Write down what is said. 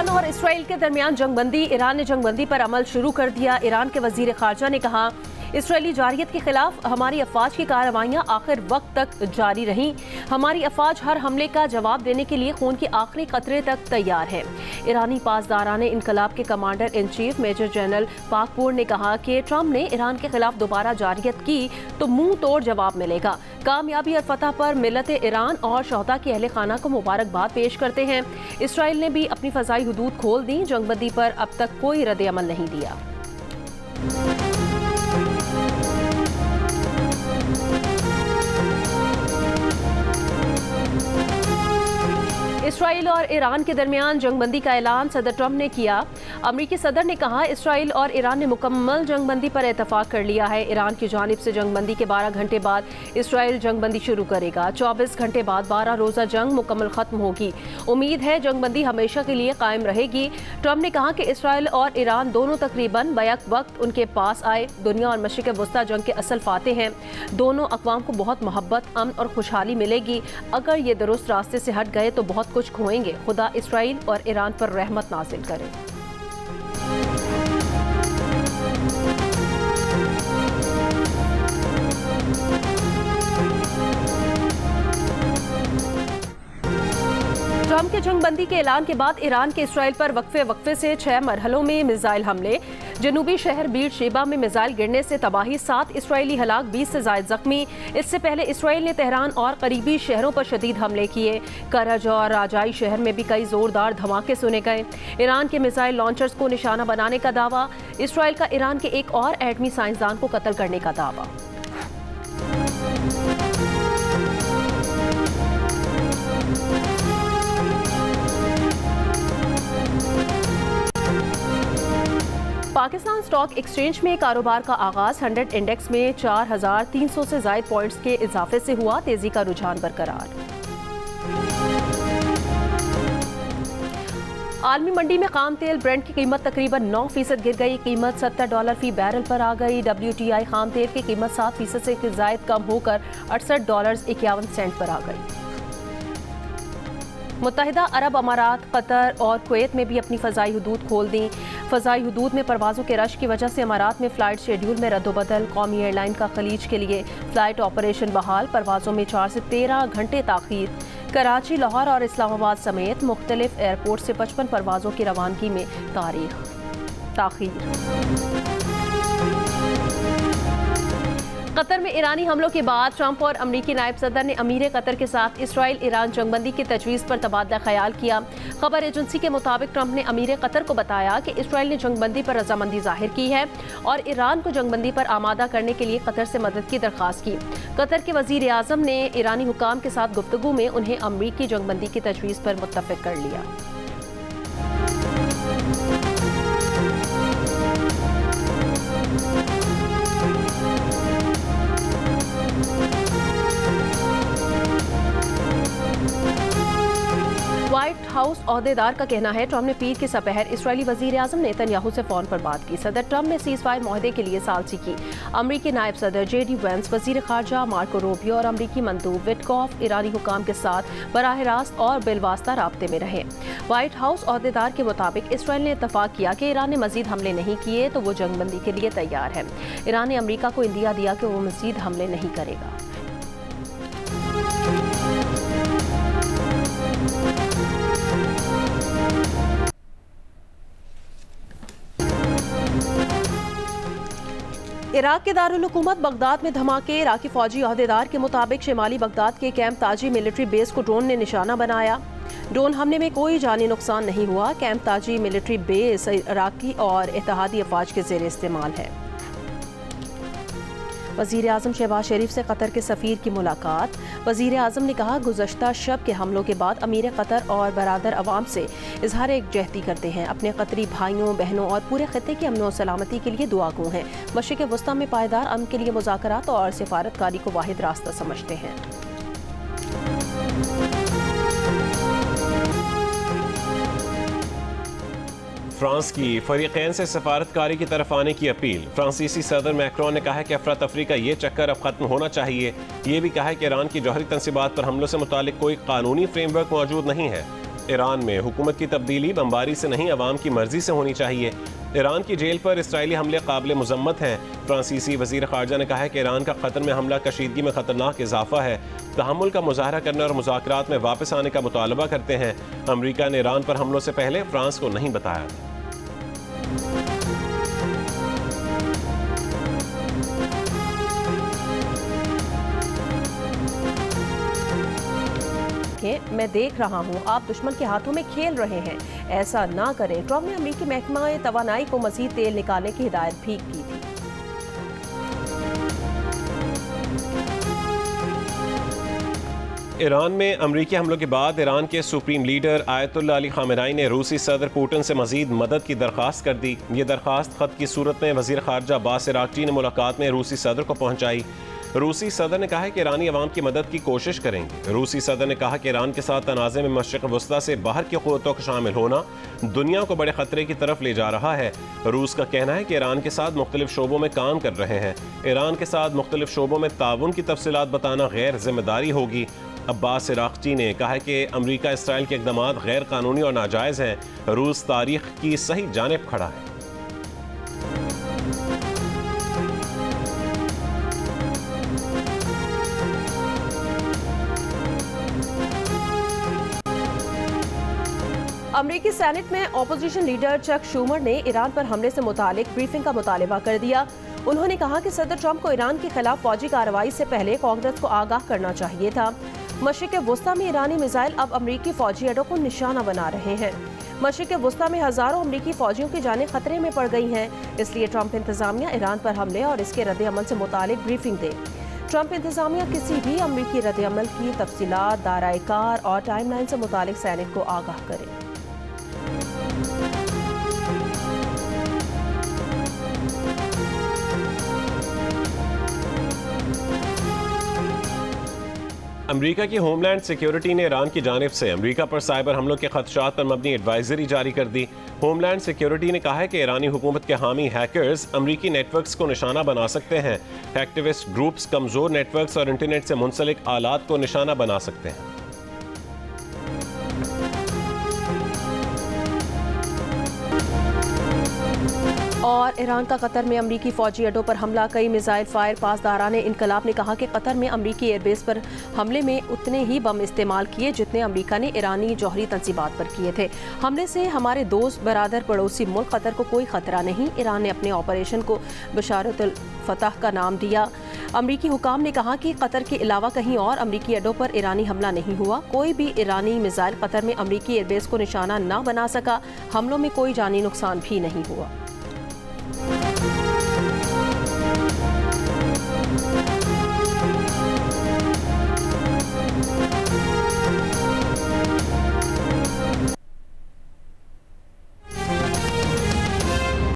Iran और Israel के दरमियान जंगबंदी। ईरान ने जंगबंदी पर अमल शुरू कर दिया। ईरान के वजीर खारजा ने कहा, इसराइली जारियत के खिलाफ हमारी अफवाज की कार्रवाइयां आखिर वक्त तक जारी रहीं। हमारी अफवाज हर हमले का जवाब देने के लिए खून के आखिरी कतरे तक तैयार है। ईरानी पासदाराने इनकलाब के commander in chief major general Pakpour ने कहा कि ट्रंप ने ईरान के खिलाफ दोबारा जारियत की तो मुंह तोड़ जवाब मिलेगा। कामयाबी और फतह पर मिलत ईरान और शोहदा के अहले खाना को मुबारकबाद पेश करते हैं। इसराइल ने भी अपनी फजाई हुदूद खोल दी। जंगबंदी पर अब तक कोई रद्द अमल नहीं दिया। इसराइल और ईरान के दरमियान जंगबंदी का ऐलान सदर ट्रंप ने किया। अमरीकी सदर ने कहा, इसराइल और ईरान ने मुकम्मल जंगबंदी पर इतफाक कर लिया है। ईरान की जानिब से जंगबंदी के 12 घंटे बाद इसराइल जंगबंदी शुरू करेगा। 24 घंटे बाद 12 रोज़ा जंग मुकम्मल खत्म होगी। उम्मीद है जंगबंदी हमेशा के लिए कायम रहेगी। ट्रंप ने कहा कि इसराइल और ईरान दोनों तकरीबन बैक वक्त उनके पास आए। दुनिया और मशरिक़ वस्ता जंग के असल फाते हैं। दोनों अक़वाम को बहुत मोहब्बत, अमन और खुशहाली मिलेगी। अगर ये दुरुस्त रास्ते से हट गए तो बहुत कुछ खोएंगे। खुदा इसराइल और ईरान पर रहमत नाज़िल करे। ट्रंप के जंगबंदी के ऐलान के बाद ईरान के इसराइल पर वक्फे से 6 मरहलों में मिसाइल हमले। जनूबी शहर बीर शेबा में मिसाइल गिरने से तबाही, 7 इसराइली हलाक, 20 से ज़ायद जख्मी। इससे पहले इसराइल ने तेहरान और करीबी शहरों पर शदीद हमले किए। करज और राजाई शहर में भी कई जोरदार धमाके सुने गए। ईरान के मिसाइल लॉन्चर्स को निशाना बनाने का दावा। इसराइल का ईरान के एक और एटमी साइंसदान को कत्ल करने का दावा। पाकिस्तान स्टॉक एक्सचेंज में कारोबार का आगाज। 100 इंडेक्स में 4300 से ज़ायद पॉइंट्स के इजाफे से हुआ। तेजी का रुझान बरकरार। आलमी मंडी में खाम तेल ब्रेंट की कीमत तकरीबन 9% गिर गई। कीमत $70 फी बैरल पर आ गई। WTI खाम तेल की कीमत 7% से ज़ायद कम होकर $68.51 पर आ गई। मुत्तहिदा अरब अमारात, कतर और कुवैत में भी अपनी फ़ज़ाई हुदूद खोल दी। फ़ज़ाई हुदूद में परवाज़ों के रश की वजह से अमारात में फ़्लाइट शेड्यूल में रद्दोबदल। कौमी एयरलाइन का खलीज के लिए फ़्लाइट ऑपरेशन बहाल। परवाज़ों में 4 से 13 घंटे ताख़ीर। कराची, लाहौर और इस्लामाबाद समेत मुख्तलिफ एयरपोर्ट से 55 परवाज़ों की रवानगी में ताख़ीर। कतर में ईरानी हमलों के बाद ट्रंप और अमरीकी नायब सदर ने अमीर कतर के साथ इसराइल ईरान जंगबंदी की तजवीज़ पर तबादला ख्याल किया। खबर एजेंसी के मुताबिक ट्रंप ने अमीर कतर को बताया कि इसराइल ने जंगबंदी पर रजामंदी जाहिर की है और ईरान को जंगबंदी पर आमादा करने के लिए कतर से मदद की दरख्वास्त की। कतर के वज़ीर आज़म ने ईरानी हुकाम के साथ गुफ्तगू में उन्हें अमरीकी जंगबंदी की तजवीज़ पर मुत्तफ़िक कर लिया। व्हाइट हाउस ओहदेदार का कहना है, ट्रंप ने पीर की सपहर इसराइली वजीर आज़म नेतन्याहू से फ़ोन पर बात की। सदर ट्रंप ने सीज़ फायर मुआहदे के लिए सालसी की। अमरीकी नायब सदर JD वेंस, वजीर खारजा मार्को रूबियो और अमरीकी मंदूब विटकॉफ ईरानी हुकाम के साथ बराह रास्त और बिलवास्ता राब्ते में रहे। व्हाइट हाउस ओहदेदार के मुताबिक इसराइल ने इत्तफाक किया कि ईरान ने मजीद हमले नहीं किए तो वो जंगबंदी के लिए तैयार है। ईरान ने अमरीका को इंदिया दिया कि वो मजीद हमले नहीं करेगा। इराक के दारुल हुकूमत बगदाद में धमाके। इराकी फौजी ओहदेदार के मुताबिक शिमाली बगदाद के कैंप ताजी मिलिट्री बेस को ड्रोन ने निशाना बनाया। ड्रोन हमले में कोई जानी नुकसान नहीं हुआ। कैंप ताजी मिलिट्री बेस इराकी और इत्तेहादी अफवाज के ज़ेर इस्तेमाल है। वज़ीर आज़म शहबाज शरीफ से कतर के सफ़ीर की मुलाकात। वज़ीर आज़म ने कहा, गुज़श्ता शब के हमलों के बाद अमीर कतर और बरादर अवाम से इजहार एकजहती करते हैं। अपने कतरी भाइयों बहनों और पूरे खित्ते की अमन और सलामती के लिए दुआ गो हैं। मशरिक़ वस्ता में पायदार अमन के लिए मुज़ाकरात और सिफारतकारी को वाहिद रास्ता समझते हैं। फ्रांस की फरीक़ैन से सफारतकारी की तरफ आने की अपील। फ्रांसीसी सदर मैक्रोन ने कहा है कि अफरा तफरी का ये चक्कर अब खत्म होना चाहिए। ये भी कहा है कि ईरान की जौहरी तंसीबात पर हमलों से मुतालिक कोई कानूनी फ्रेमवर्क मौजूद नहीं है। ईरान में हुकूमत की तब्दीली बमबारी से नहीं, अवाम की मर्जी से होनी चाहिए। ईरान की जेल पर इसराइली हमले काबिल मुजम्मत हैं। फ्रांसीसी वजीर खारजा ने कहा है कि ईरान का कतर में हमला कशीदगी में खतरनाक इजाफा है। तहम्मुल का मुजाहरा करने और मुज़ाकरात में वापस आने का मुतालबा करते हैं। अमरीका ने ईरान पर हमलों से पहले फ्रांस को नहीं बताया। मैं देख रहा हूं, आप दुश्मन के हाथों में खेल रहे हैं, ऐसा ना करें। ट्रंप ने अमरीकी महकमा तवानाई को मजीद तेल निकालने की हिदायत भी की थी। ईरान में अमरीकी हमलों के बाद ईरान के supreme leader Ayatollah Ali Khamenei ने रूसी सदर पुतिन से मजीद मदद की दरख्वास्त कर दी। ये दरख्वास्त खत की सूरत में वजीर खारजा अब्बास अरागची ने मुलाकात में रूसी सदर को पहुंचाई। रूसी सदर ने कहा है कि ईरानी अवाम की मदद की कोशिश करेंगे। रूसी सदर ने कहा कि ईरान के साथ तनाज़े में मशरिक़ वस्ता से बाहर की क़ुव्वतों का शामिल होना दुनिया को बड़े खतरे की तरफ ले जा रहा है। रूस का कहना है कि ईरान के साथ मुख्तलिफ शोबों में काम कर रहे हैं। ईरान के साथ मुख्तलिफ शोबों में ताउन की तफसीलात बताना गैर जिम्मेदारी होगी। अब्बास अरागची ने कहा है कि अमरीका इसराइल के इक़दाम गैर कानूनी और नाजायज़ हैं। रूस तारीख की सही जानिब खड़ा है। अमरीकी सेनेट में ऑपोजिशन लीडर चक शूमर ने ईरान पर हमले से मुतालिक ब्रीफिंग का मुतालबा कर दिया। उन्होंने कहा कि सदर ट्रंप को ईरान के खिलाफ फौजी कार्रवाई से पहले कांग्रेस को आगाह करना चाहिए था। मशरिक़ वस्ता में ईरानी मिसाइल अब अमरीकी फौजी अड्डों को निशाना बना रहे हैं। मशरिक़ वस्ता में हज़ारों अमरीकी फौजियों की जानें खतरे में पड़ गई हैं। इसलिए ट्रंप इंतजामिया ईरान पर हमले और इसके रद्द-ए-अमल से मुतालिक ब्रीफिंग दे। ट्रंप इंतजामिया किसी भी अमरीकी रद्द-ए-अमल की तफसीलात, दायरा-ए-कार और टाइमलाइन से मुतालिक सेनेट को आगाह करे। अमरीका की होमलैंड सिक्योरिटी ने ईरान की जानिब से अमरीका पर साइबर हमलों के खदशात पर मबनी एडवाइजरी जारी कर दी। होमलैंड सिक्योरिटी ने कहा है कि ईरानी हुकूमत के हामी हैकर्स अमरीकी नेटवर्क्स को निशाना बना सकते हैं। एक्टिविस्ट ग्रुप्स कमज़ोर नेटवर्क्स और इंटरनेट से मुंसलिक आलात को निशाना बना सकते हैं। और ईरान का कतर में अमरीकी फौजी अड्डों पर हमला, कई मिसाइल फायर। पासदारान इनकलाब ने कहा कि कतर में अमरीकी एयरबेस पर हमले में उतने ही बम इस्तेमाल किए जितने अमरीका ने ईरानी जौहरी तंसीबात पर किए थे। हमले से हमारे दोस्त, बरादर, पड़ोसी मुल्क कतर को कोई खतरा नहीं। ईरान ने अपने ऑपरेशन को बशारतुल फतह का नाम दिया। अमरीकी हुकाम ने कहा कि कतर के अलावा कहीं और अमरीकी अड्डों पर ईरानी हमला नहीं हुआ। कोई भी ईरानी मिसाइल कतर में अमरीकी एयरबेस को निशाना न बना सका। हमलों में कोई जानी नुकसान भी नहीं हुआ।